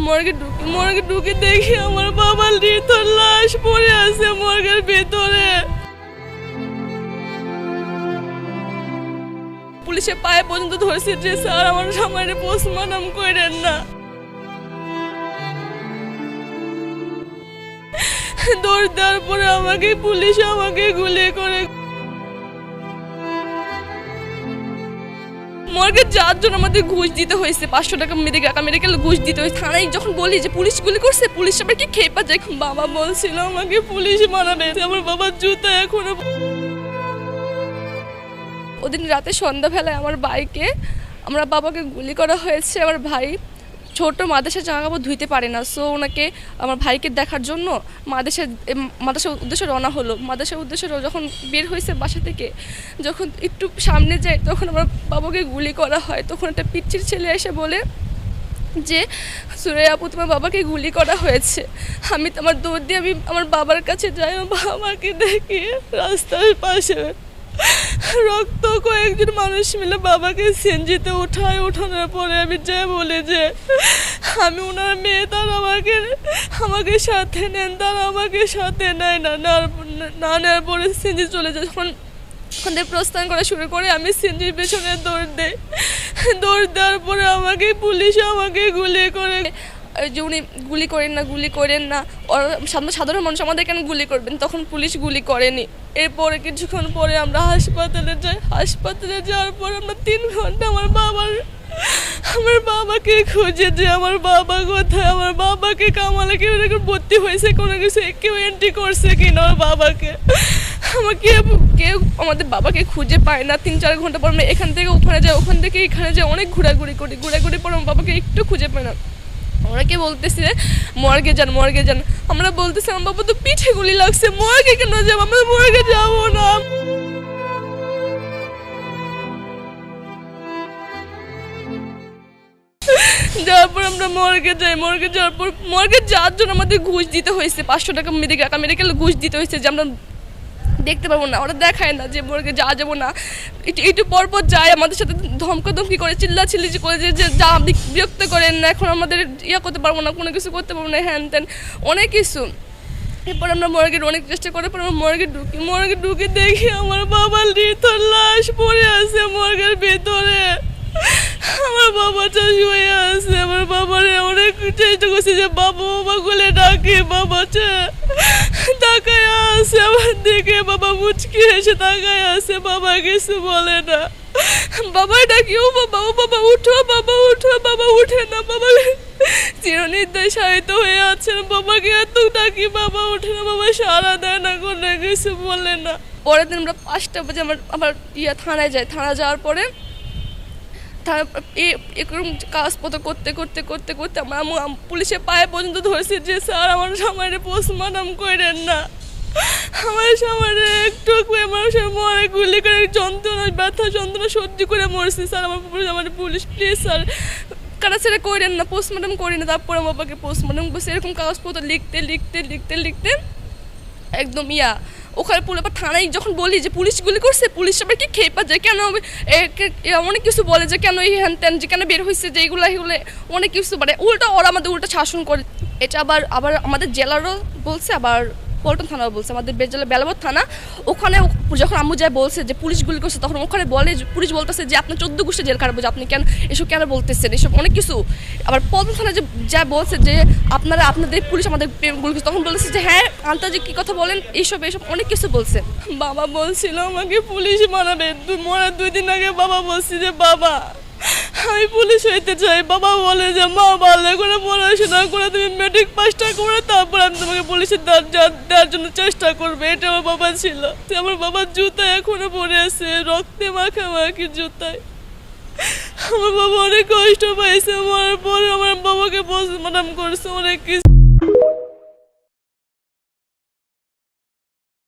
মর্গে ঢুকে দেখি আমার বাবার নিথর লাশ পড়ে আছে মর্গের ভেতরে। পুলিশের পায়ে পর্যন্ত ধরছে যে স্যার আমার সামনে পোস্টমর্টম করেন না। দৌড় দেওয়ার পরে পুলিশ আমাকে গুলি করে। মর্গে যাওয়ার জন্য আমাদের ঘুষ দিতে হয়েছে, 500 টাকা মেডিকেল ঘুষ দিতে হয়েছে। থানায় যখন বলি যে পুলিশ গুলি করছে, পুলিশ আবার কি খেপা যায়। বাবা বলছিল আমাকে পুলিশ মারাবে, আমার বাবার জুতা এখনো। ওদিন রাতে সন্ধ্যাবেলায় আমার ভাইকে আমার বাবাকে গুলি করা হয়েছে। আমার ভাই ছোট মাদ্রাসার জামা কাপড় ধুইতে পারে না, সো ওনাকে আমার ভাইকে দেখার জন্য মাদ্রাসার উদ্দেশ্যে রওনা হলো। মাদ্রাসার উদ্দেশ্যে যখন বের হয়েছে বাসা থেকে, যখন একটু সামনে যায় তখন আমার বাবাকে গুলি করা হয়। তখন একটা পিচ্চির ছেলে এসে বলে যে সুরাইয়া আপু তোমার বাবাকে গুলি করা হয়েছে। আমি আমার দৌড় দিয়ে আমি আমার বাবার কাছে যাই, আমার বাবাকে দেখি রাস্তার পাশে রক্ত। কয়েকজন মানুষ মিলে বাবাকে সিএনজিতে ওঠানোর পরে আমি যা বলে যে আমি ওনার মেয়ে, তারা আমাকে সাথে নেন, তারা আমাকে সাথে নেয় না। না নেওয়ার পরে সিএনজি চলে যায়। যখন ওখান থেকে প্রস্থান করা শুরু করে আমি সিএনজির পেছনে দৌড় দেই। দৌড় দেওয়ার পরে পুলিশ আমাকে গুলি করে যে উনি গুলি করেন না ওর সাধারণ মানুষ আমাদের কেন গুলি করবেন। তখন পুলিশ গুলি করেনি। এরপরে কিছুক্ষণ পরে আমরা হাসপাতালে যাই। হাসপাতালে যাওয়ার পর আমরা 3 ঘন্টা আমার বাবাকে খুঁজে যে আমার বাবা কোথায়, আমার বাবাকে কামালে কেউ ভর্তি হয়েছে, কোনো কিছু কেউ এন্ট্রি করছে কিনা আমার বাবাকে। কেউ আমাদের বাবাকে খুঁজে পায় না। 3-4 ঘন্টা পর আমরা এখান থেকে ওখানে যাই, ওখান থেকে এখানে যাই, অনেক ঘোরাঘুরি পর আমার বাবাকে একটু খুঁজে পাই না। ওনাকে বলতেছে মর্গে যান। আমরা বলতেছি আমার বাবা তো পিঠে গুলি লাগছে, মর্গে কেন যাবো, আমরা মর্গে যাবো না। যাওয়ার পর আমরা মর্গে যাওয়ার পর মর্গে যাওয়ার জন্য আমাদের ঘুষ দিতে হয়েছে, 500 টাকা মেডিকেল ঘুষ দিতে হয়েছে যে আমরা দেখতে পারবো না। ওরা দেখায় না যে মর্গে যাবো না। একটু পরপর যায়, আমাদের সাথে ধমকাধমকি করে, চিল্লাচিল্লি করে যে যা বিরক্ত করেন না, এখন আমাদের করতে পারবো না, কোনো কিছু করতে পারবো না, হ্যান ত্যান অনেক কিছু। এরপর আমরা মর্গের অনেক চেষ্টা করার পর আমরা মর্গে ঢুকে দেখি আমার বাবার নিথর লাশ পড়ে আছে মর্গের ভেতরে। আমার বাবাটা শুয়ে আছে। আমার বাবারে অনেক চেষ্টা করছে যে বাবা গুলে ডাকে, বাবাটা তাকায় আছে আমার দিকে, বাবা মুচকি এসে তাকায় আছে, বাবা কিছু বলে না। বাবা ডাকি ও বাবা উঠো, বাবা উঠে না, বাবা চিরনিদ্রায় শায়িত হয়ে আছেন। বাবাকে এত ডাকি, বাবা উঠে না, বাবা সাড়া দেয় না, কোনো কিছু বলে না। পরের দিন আমরা 5টা বাজে আমার থানায় যাই। থানা যাওয়ার পরে এরকম কাগজপত্র করতে আমার পুলিশের পায়ে পর্যন্ত ধরছে যে স্যার আমার সামনে পোস্টমর্টম করেন না, আমার সামনে একটু মরে গুলি করে ব্যথা যন্ত্রণা সহ্য করে মরছে স্যার। আমার পুলিশ প্লিজ স্যার কাটাছেড়ে করেন না, পোস্টমর্টম করি না। তারপরে আমার বাবাকে পোস্টমর্টম করছে। এরকম কাগজপত্র লিখতে একদম ওখানে থানায় যখন বলি যে পুলিশ গুলি করছে, পুলিশ আবার কি খেপা যায়, কেন অনেক কিছু বলে যে কেন এই হ্যান ত্যান, যে কেন বের হয়েছে, যে এইগুলো অনেক কিছু মানে ওরা আমাদের উল্টা শাসন করে। এটা আবার আমাদের জেলারও বলছে, আবার পল্টন থানাও বলছে, আমাদের বেলাবর থানা। ওখানে যখন আম্মু যায় বলছে যে পুলিশ গুলি করছে, তখন ওখানে পুলিশ বলতেছে যে আপনার 14 গোষ্ঠী জেল খারাপ, আপনি এসব কেন বলতেছেন, এসব অনেক কিছু। আবার পল্টন থানা যা বলছে যে আপনাদের পুলিশ আমাদের গুলি করছে, তখন বলেছে যে হ্যাঁ আন্তর্জাতিক কী কথা বলেন, এইসব অনেক কিছু বলছে। বাবা বলছিল আমাকে পুলিশ মারাবে। মরার 2 দিন আগে বাবা বলছি যে বাবা আমি পুলিশ হইতে চাই। বাবা বলে যে মা ভালো করে পড়াশোনা করে তুমি মেট্রিক পাসটা করে তারপর আমি তোমাকে পুলিশের দেওয়ার জন্য চেষ্টা করবে। এটা আমার বাবা ছিল। আমার বাবার জুতা এখনো পড়ে আছে, রক্তে মাখামাখি জুতায়। আমার বাবা অনেক কষ্ট পাইছে, মরার পরে আমার বাবাকে পোস্টমর্টম করছে অনেক কিছু।